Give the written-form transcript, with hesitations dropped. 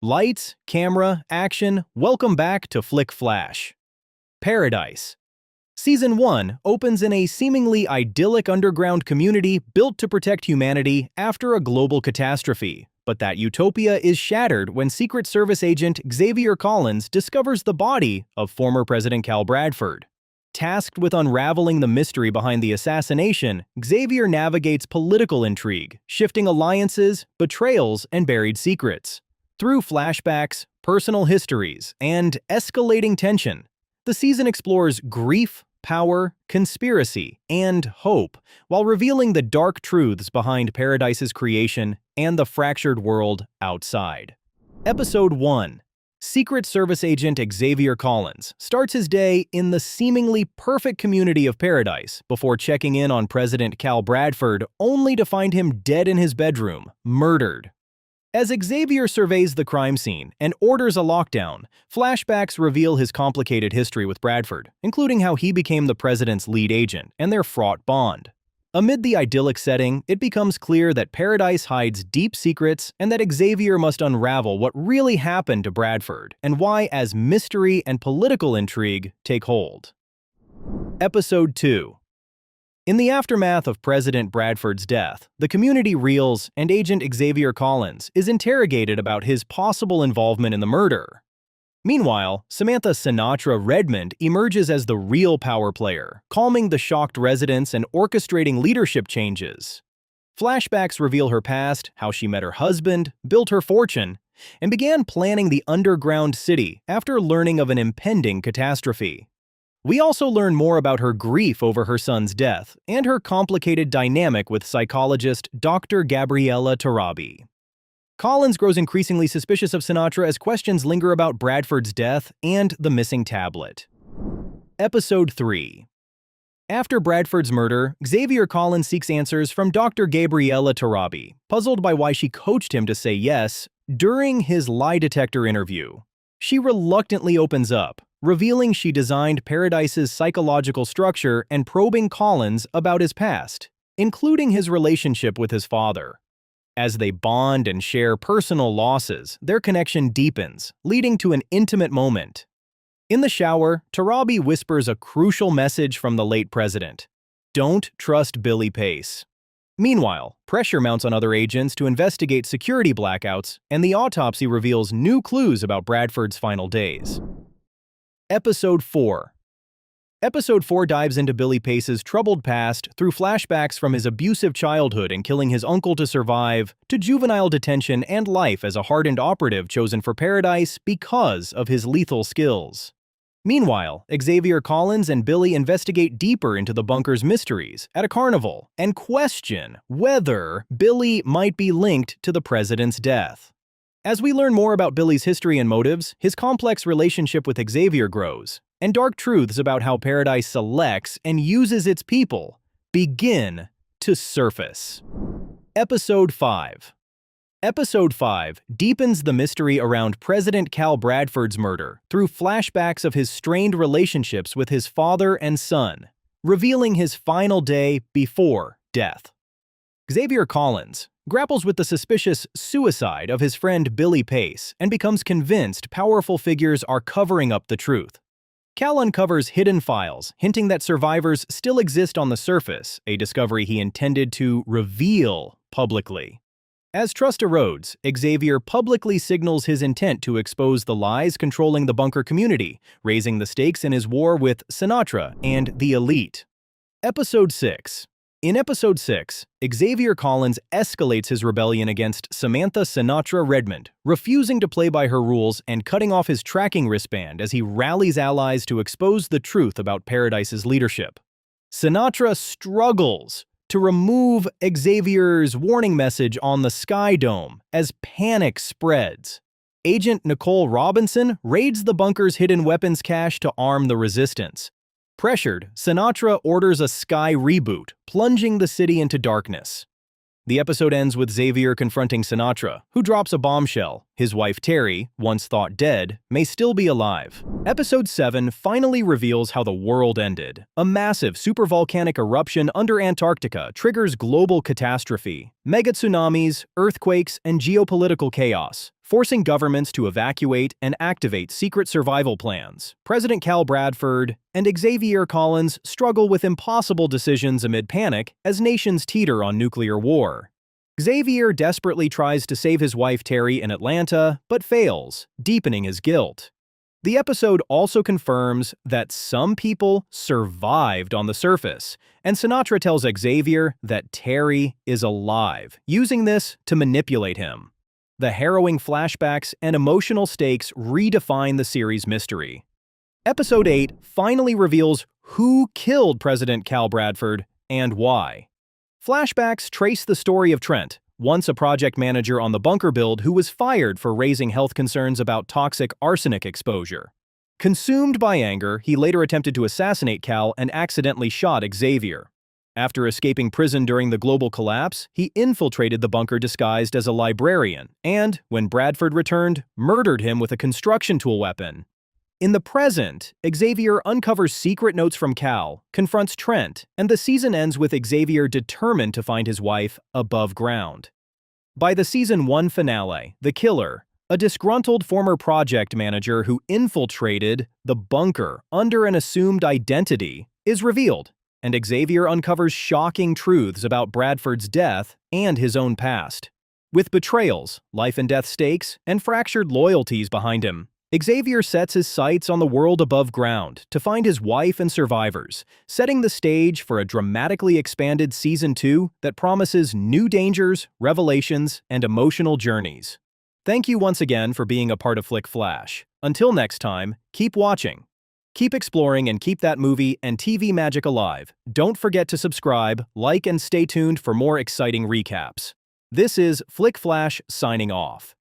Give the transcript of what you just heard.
Lights, camera, action, welcome back to Flick Flash. Paradise. Season 1 opens in a seemingly idyllic underground community built to protect humanity after a global catastrophe. But that utopia is shattered when Secret Service agent Xavier Collins discovers the body of former President Cal Bradford. Tasked with unraveling the mystery behind the assassination, Xavier navigates political intrigue, shifting alliances, betrayals, and buried secrets. Through flashbacks, personal histories, and escalating tension, the season explores grief, power, conspiracy, and hope, while revealing the dark truths behind Paradise's creation and the fractured world outside. Episode 1. Secret Service agent Xavier Collins starts his day in the seemingly perfect community of Paradise before checking in on President Cal Bradford, only to find him dead in his bedroom, murdered. As Xavier surveys the crime scene and orders a lockdown, flashbacks reveal his complicated history with Bradford, including how he became the president's lead agent and their fraught bond. Amid the idyllic setting, it becomes clear that Paradise hides deep secrets and that Xavier must unravel what really happened to Bradford and why as mystery and political intrigue take hold. Episode 2. In the aftermath of President Bradford's death, the community reels and Agent Xavier Collins is interrogated about his possible involvement in the murder. Meanwhile, Samantha Sinatra Redmond emerges as the real power player, calming the shocked residents and orchestrating leadership changes. Flashbacks reveal her past, how she met her husband, built her fortune, and began planning the underground city after learning of an impending catastrophe. We also learn more about her grief over her son's death and her complicated dynamic with psychologist Dr. Gabriella Tarabi. Collins grows increasingly suspicious of Sinatra as questions linger about Bradford's death and the missing tablet. Episode 3. After Bradford's murder, Xavier Collins seeks answers from Dr. Gabriella Tarabi, puzzled by why she coached him to say yes during his lie detector interview. She reluctantly opens up, revealing she designed Paradise's psychological structure and probing Collins about his past, including his relationship with his father. As they bond and share personal losses, their connection deepens, leading to an intimate moment. In the shower, Tarabi whispers a crucial message from the late president: "Don't trust Billy Pace." Meanwhile, pressure mounts on other agents to investigate security blackouts, and the autopsy reveals new clues about Bradford's final days. Episode 4. Episode 4 dives into Billy Pace's troubled past through flashbacks from his abusive childhood and killing his uncle to survive, to juvenile detention and life as a hardened operative chosen for Paradise because of his lethal skills. Meanwhile, Xavier Collins and Billy investigate deeper into the bunker's mysteries at a carnival and question whether Billy might be linked to the president's death. As we learn more about Billy's history and motives, his complex relationship with Xavier grows, and dark truths about how Paradise selects and uses its people begin to surface. Episode 5. Episode 5 deepens the mystery around President Cal Bradford's murder through flashbacks of his strained relationships with his father and son, revealing his final day before death. Xavier Collins grapples with the suspicious suicide of his friend Billy Pace and becomes convinced powerful figures are covering up the truth. Cal uncovers hidden files, hinting that survivors still exist on the surface, a discovery he intended to reveal publicly. As trust erodes, Xavier publicly signals his intent to expose the lies controlling the bunker community, raising the stakes in his war with Sinatra and the elite. Episode 6. In Episode 6, Xavier Collins escalates his rebellion against Samantha Sinatra Redmond, refusing to play by her rules and cutting off his tracking wristband as he rallies allies to expose the truth about Paradise's leadership. Sinatra struggles to remove Xavier's warning message on the Sky Dome as panic spreads. Agent Nicole Robinson raids the bunker's hidden weapons cache to arm the resistance. Pressured, Sinatra orders a Sky reboot, plunging the city into darkness. The episode ends with Xavier confronting Sinatra, who drops a bombshell. His wife Terry, once thought dead, may still be alive. Episode 7 finally reveals how the world ended. A massive supervolcanic eruption under Antarctica triggers global catastrophe. Mega tsunamis, earthquakes, and geopolitical chaos, forcing governments to evacuate and activate secret survival plans. President Cal Bradford and Xavier Collins struggle with impossible decisions amid panic as nations teeter on nuclear war. Xavier desperately tries to save his wife Terry in Atlanta, but fails, deepening his guilt. The episode also confirms that some people survived on the surface, and Sinatra tells Xavier that Terry is alive, using this to manipulate him. The harrowing flashbacks and emotional stakes redefine the series' mystery. Episode 8 finally reveals who killed President Cal Bradford and why. Flashbacks trace the story of Trent, once a project manager on the bunker build who was fired for raising health concerns about toxic arsenic exposure. Consumed by anger, he later attempted to assassinate Cal and accidentally shot Xavier. After escaping prison during the global collapse, he infiltrated the bunker disguised as a librarian and, when Bradford returned, murdered him with a construction tool weapon. In the present, Xavier uncovers secret notes from Cal, confronts Trent, and the season ends with Xavier determined to find his wife above ground. By the Season 1 finale, the killer, a disgruntled former project manager who infiltrated the bunker under an assumed identity, is revealed, and Xavier uncovers shocking truths about Bradford's death and his own past. With betrayals, life-and-death stakes, and fractured loyalties behind him, Xavier sets his sights on the world above ground to find his wife and survivors, setting the stage for a dramatically expanded Season 2 that promises new dangers, revelations, and emotional journeys. Thank you once again for being a part of Flick Flash. Until next time, keep watching. Keep exploring and keep that movie and TV magic alive. Don't forget to subscribe, like, and stay tuned for more exciting recaps. This is Flick Flash signing off.